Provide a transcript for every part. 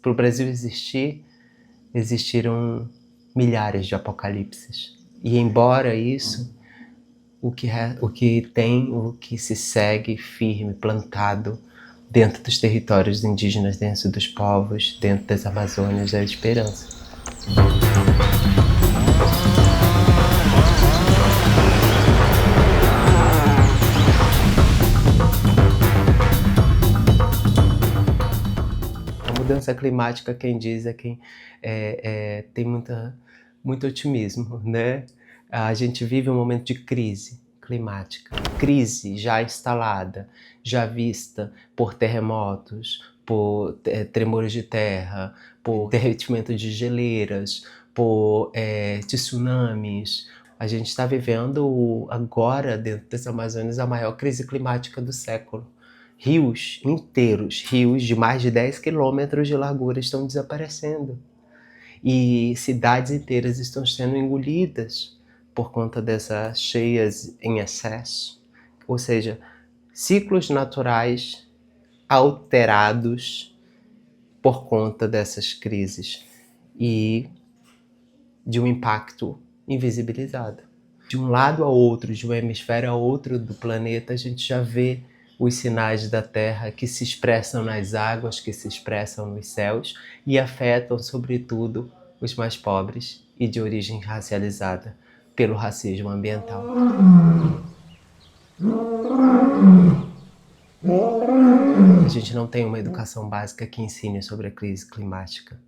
Para o Brasil existir, existiram milhares de apocalipses. E embora isso, o que se segue firme, plantado dentro dos territórios indígenas, dentro dos povos, dentro das Amazônias, é a esperança. A mudança climática, quem diz é quem tem muito otimismo, né? A gente vive um momento de crise climática, crise já instalada, já vista por terremotos, por tremores de terra, por derretimento de geleiras, por tsunamis. A gente está vivendo agora, dentro das Amazônias, a maior crise climática do século. Rios inteiros, rios de mais de 10 quilômetros de largura estão desaparecendo. E cidades inteiras estão sendo engolidas por conta dessas cheias em excesso. Ou seja, ciclos naturais alterados por conta dessas crises e de um impacto invisibilizado. De um lado a outro, de um hemisfério a outro do planeta, a gente já vê os sinais da Terra que se expressam nas águas, que se expressam nos céus e afetam, sobretudo, os mais pobres e de origem racializada pelo racismo ambiental. A gente não tem uma educação básica que ensine sobre a crise climática.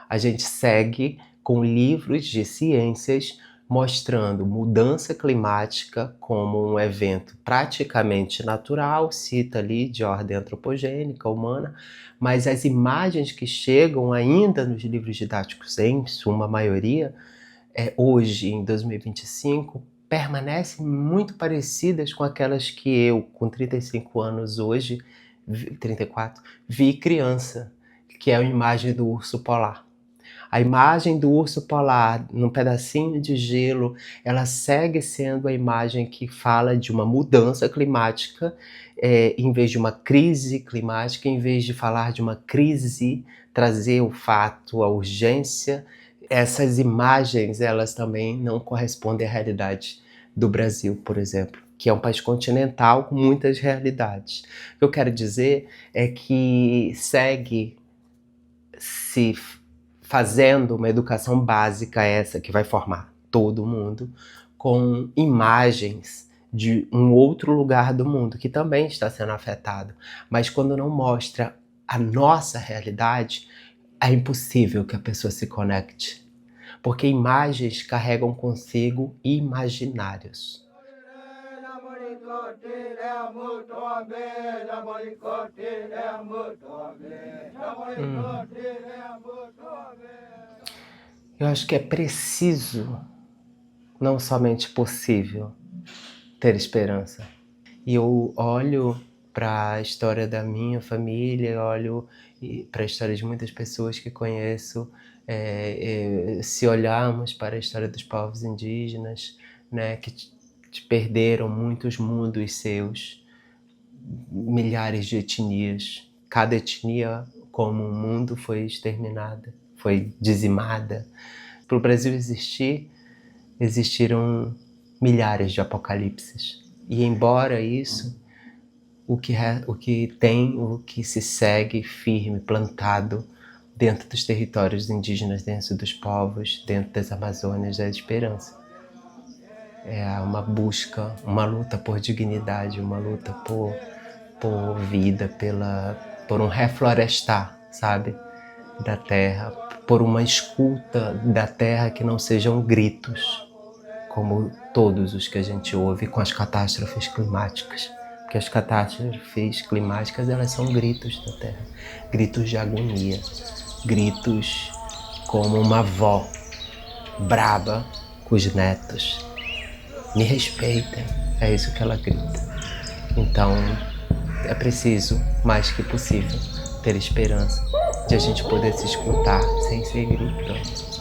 A gente segue com livros de ciências mostrando mudança climática como um evento praticamente natural, cita ali de ordem antropogênica, humana, mas as imagens que chegam ainda nos livros didáticos, em suma maioria, hoje, em 2025, permanecem muito parecidas com aquelas que eu, com 35 anos hoje, 34, vi criança, que é a imagem do urso polar. A imagem do urso polar num pedacinho de gelo, ela segue sendo a imagem que fala de uma mudança climática, em vez de uma crise climática, em vez de falar de uma crise, trazer o fato, a urgência. Essas imagens, elas também não correspondem à realidade do Brasil, por exemplo, que é um país continental com muitas realidades. O que eu quero dizer é que segue se fazendo uma educação básica, essa que vai formar todo mundo, com imagens de um outro lugar do mundo que também está sendo afetado. Mas quando não mostra a nossa realidade, é impossível que a pessoa se conecte. Porque imagens carregam consigo imaginários. Eu acho que é preciso, não somente possível, ter esperança. E eu olho para a história da minha família, olho para a história de muitas pessoas que conheço, se olharmos para a história dos povos indígenas, né, que perderam muitos mundos seus, milhares de etnias. Cada etnia, como um mundo, foi exterminada, foi dizimada. Para o Brasil existir, existiram milhares de apocalipses. E embora isso, o que se segue firme, plantado dentro dos territórios indígenas, dentro dos povos, dentro das Amazônias, é a esperança. É uma busca, uma luta por dignidade, uma luta por vida, por um reflorestar, sabe, da terra, por uma escuta da terra que não sejam gritos, como todos os que a gente ouve com as catástrofes climáticas. Porque as catástrofes climáticas, elas são gritos da terra, gritos de agonia, gritos como uma avó braba com os netos. Me respeitem, é isso que ela grita. Então, é preciso, mais que possível, ter esperança de a gente poder se escutar sem ser gritando.